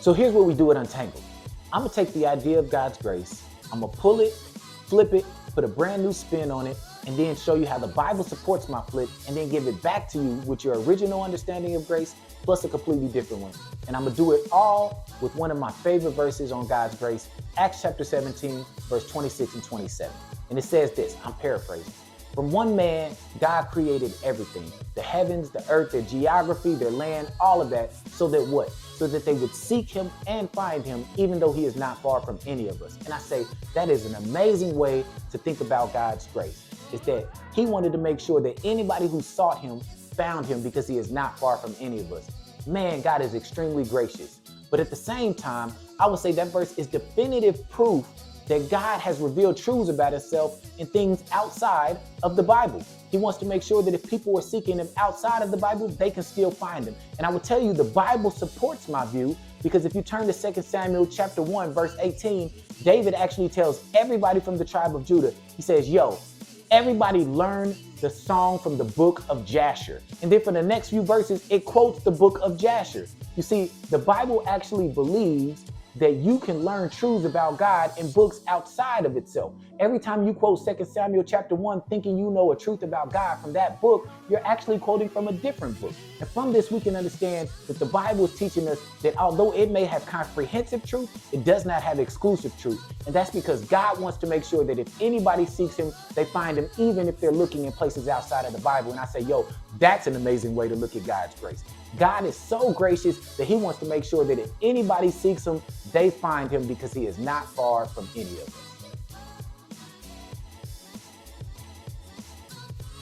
So here's what we do at Untangle. I'm gonna take the idea of God's grace, I'm gonna pull it, flip it, put a brand new spin on it, and then show you how the Bible supports my flip, and then give it back to you with your original understanding of grace, plus a completely different one. And I'm gonna do it all with one of my favorite verses on God's grace, Acts chapter 17, verse 26 and 27. And it says this, I'm paraphrasing. From one man, God created everything, the heavens, the earth, their geography, their land, all of that, so that what? So that they would seek him and find him, even though he is not far from any of us. And I say, that is an amazing way to think about God's grace, is that he wanted to make sure that anybody who sought him found him because he is not far from any of us. Man, God is extremely gracious. But at the same time, I would say that verse is definitive proof that God has revealed truths about himself in things outside of the Bible. He wants to make sure that if people are seeking him outside of the Bible, they can still find him. And I will tell you, the Bible supports my view, because if you turn to 2 Samuel chapter 1, verse 18, David actually tells everybody from the tribe of Judah, he says, yo, everybody learn the song from the book of Jasher. And then for the next few verses, it quotes the book of Jasher. You see, the Bible actually believes that you can learn truths about God in books outside of itself. Every time you quote 2 Samuel chapter 1 thinking you know a truth about God from that book, you're actually quoting from a different book. And from this, we can understand that the Bible is teaching us that although it may have comprehensive truth, it does not have exclusive truth. And that's because God wants to make sure that if anybody seeks him, they find him, even if they're looking in places outside of the Bible. And I say, yo, that's an amazing way to look at God's grace. God is so gracious that he wants to make sure that if anybody seeks him, they find him because he is not far from any of us.